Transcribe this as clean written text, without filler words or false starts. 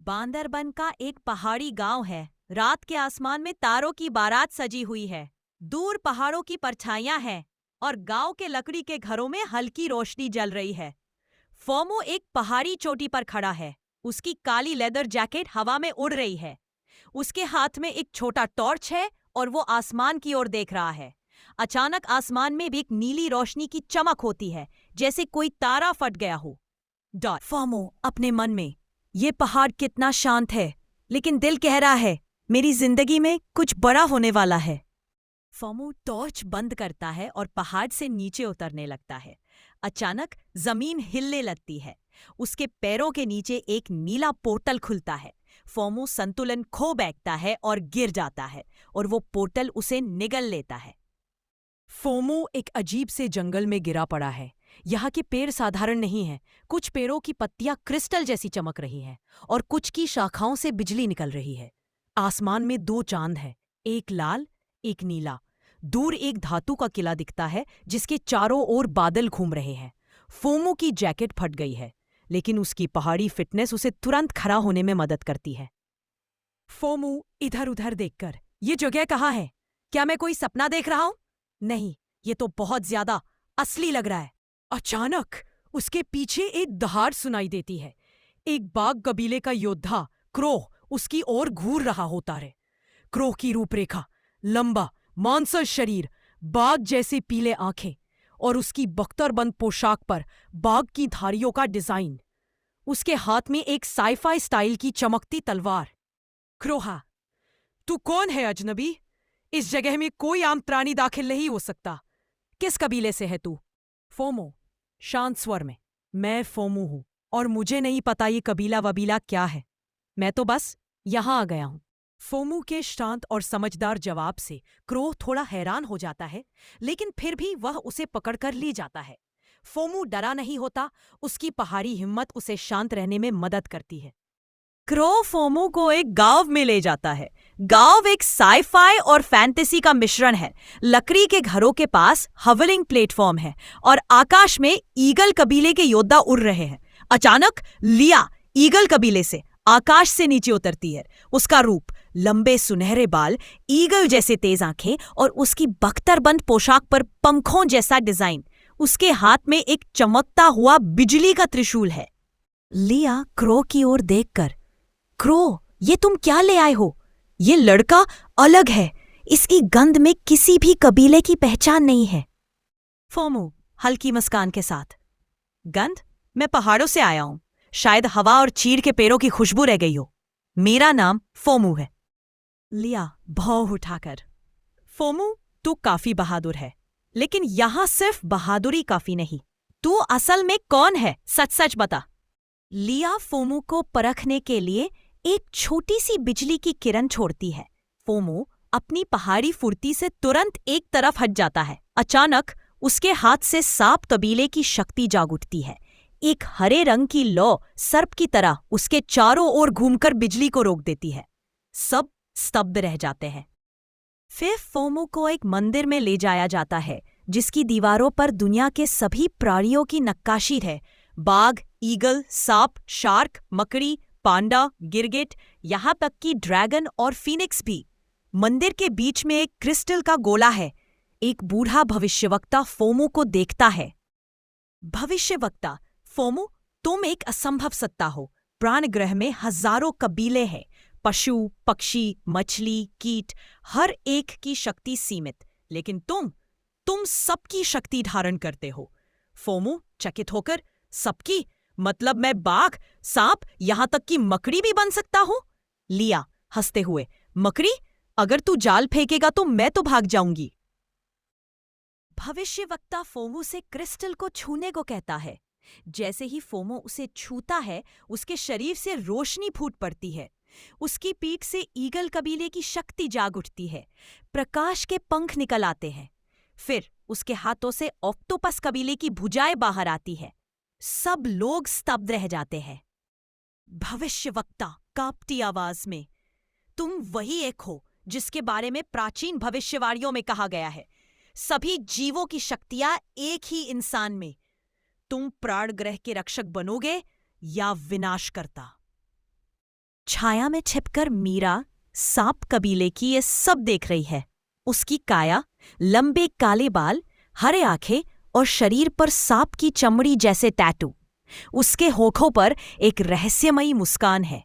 बांदरबन का एक पहाड़ी गांव है। रात के आसमान में तारों की बारात सजी हुई है। दूर पहाड़ों की परछाइयां हैं और गांव के लकड़ी के घरों में हल्की रोशनी जल रही है। फोमो एक पहाड़ी चोटी पर खड़ा है। उसकी काली लेदर जैकेट हवा में उड़ रही है। उसके हाथ में एक छोटा टॉर्च है और वो आसमान की ओर देख रहा है। अचानक आसमान में भी एक नीली रोशनी की चमक होती है, जैसे कोई तारा फट गया हो। डॉट फोमो अपने मन में, ये पहाड़ कितना शांत है, लेकिन दिल कह रहा है मेरी जिंदगी में कुछ बड़ा होने वाला है। फोमो टॉर्च बंद करता है और पहाड़ से नीचे उतरने लगता है। अचानक जमीन हिलने लगती है। उसके पैरों के नीचे एक नीला पोर्टल खुलता है। फोमो संतुलन खो बैठता है और गिर जाता है और वो पोर्टल उसे निगल लेता है। फोमो एक अजीब से जंगल में गिरा पड़ा है। यहाँ के पेड़ साधारण नहीं हैं। कुछ पेड़ों की पत्तियां क्रिस्टल जैसी चमक रही हैं और कुछ की शाखाओं से बिजली निकल रही है। आसमान में 2 चांद हैं, एक लाल, एक नीला। दूर एक धातु का किला दिखता है जिसके चारों ओर बादल घूम रहे हैं। फोमो की जैकेट फट गई है, लेकिन उसकी पहाड़ी फिटनेस उसे तुरंत खड़ा होने में मदद करती है। फोमो इधर उधर देखकर, ये जगह कहाँ है? क्या मैं कोई सपना देख रहा हूं? नहीं, ये तो बहुत ज्यादा असली लग रहा है। अचानक उसके पीछे एक दहाड़ सुनाई देती है। एक बाघ कबीले का योद्धा क्रो उसकी ओर घूर रहा होता है। क्रो की रूपरेखा, लंबा मांसल शरीर, बाघ जैसे पीले आंखें और उसकी बख्तरबंद पोशाक पर बाघ की धारियों का डिजाइन। उसके हाथ में एक साइफाई स्टाइल की चमकती तलवार। क्रोहा, तू कौन है अजनबी? इस जगह में कोई आम प्राणी दाखिल नहीं हो सकता। किस कबीले से है तू? फोमो शांत स्वर में, मैं फोमो हूं और मुझे नहीं पता ये कबीला वबीला क्या है। मैं तो बस यहां आ गया हूं। फोमो के शांत और समझदार जवाब से क्रो थोड़ा हैरान हो जाता है, लेकिन फिर भी वह उसे पकड़कर ले जाता है। फोमो डरा नहीं होता। उसकी पहाड़ी हिम्मत उसे शांत रहने में मदद करती है। क्रो फोमो को एक गांव में ले जाता है। गांव एक साइफाई और फैंटेसी का मिश्रण है। लकड़ी के घरों के पास हवलिंग प्लेटफॉर्म है और आकाश में ईगल कबीले के योद्धा उड़ रहे हैं। अचानक लिया ईगल कबीले से आकाश से नीचे उतरती है। उसका रूप, लंबे सुनहरे बाल, ईगल जैसे तेज आंखें और उसकी बख्तरबंद पोशाक पर पंखों जैसा डिजाइन। उसके हाथ में एक चमकता हुआ बिजली का त्रिशूल है। लिया क्रो की ओर देखकर, क्रो, ये तुम क्या ले आए हो? ये लड़का अलग है। इसकी गंध में किसी भी कबीले की पहचान नहीं है। फोमो हल्की मुस्कान के साथ, गंध? मैं पहाड़ों से आया हूं। शायद हवा और चीड़ के पेड़ों की खुशबू रह गई हो। मेरा नाम फोमो है। लिया भौं उठाकर, फोमो, तू काफी बहादुर है, लेकिन यहां सिर्फ बहादुरी काफी नहीं। तू असल में कौन है? सच सच बता। लिया फोमो को परखने के लिए एक छोटी सी बिजली की किरण छोड़ती है। फोमो अपनी पहाड़ी फुर्ती से तुरंत एक तरफ हट जाता है। अचानक उसके हाथ से सांप कबीले की शक्ति जाग उठती है। एक हरे रंग की लौ सर्प की तरह उसके चारों ओर घूमकर बिजली को रोक देती है। सब स्तब्ध रह जाते हैं। फिर फोमो को एक मंदिर में ले जाया जाता है, जिसकी दीवारों पर दुनिया के सभी प्राणियों की नक्काशी है। बाघ, ईगल, सांप, शार्क, मकड़ी, पांडा, गिरगिट, यहाँ तक कि ड्रैगन और फीनिक्स भी। मंदिर के बीच में एक क्रिस्टल का गोला है। एक बूढ़ा भविष्यवक्ता फोमो को देखता है। भविष्यवक्ता, फोमो, तुम एक असंभव सत्ता हो। प्राणग्रह में हजारों कबीले हैं। पशु, पक्षी, मछली, कीट, हर एक की शक्ति सीमित, लेकिन तुम सबकी शक्ति धारण करते हो। फोमो चकित होकर, सबकी? मतलब मैं बाघ, सांप, यहां तक कि मकड़ी भी बन सकता हूं? लिया हंसते हुए, मकड़ी? अगर तू जाल फेंकेगा तो मैं तो भाग जाऊंगी। भविष्यवक्ता फोमो से क्रिस्टल को छूने को कहता है। जैसे ही फोमो उसे छूता है, उसके शरीर से रोशनी फूट पड़ती है। उसकी पीठ से ईगल कबीले की शक्ति जाग उठती है। प्रकाश के पंख निकल आते हैं। फिर उसके हाथों से ऑक्टोपस कबीले की भुजाएं बाहर आती है। सब लोग स्तब्ध रह जाते हैं। भविष्यवक्ता कांपती आवाज में, तुम वही एक हो जिसके बारे में प्राचीन भविष्यवाणियों में कहा गया है। सभी जीवों की शक्तियां एक ही इंसान में। तुम प्राण ग्रह के रक्षक बनोगे या विनाशकर्ता? छाया में छिपकर मीरा सांप कबीले की ये सब देख रही है। उसकी काया, लंबे काले बाल, हरे आंखें और शरीर पर सांप की चमड़ी जैसे टैटू। उसके होठों पर एक रहस्यमयी मुस्कान है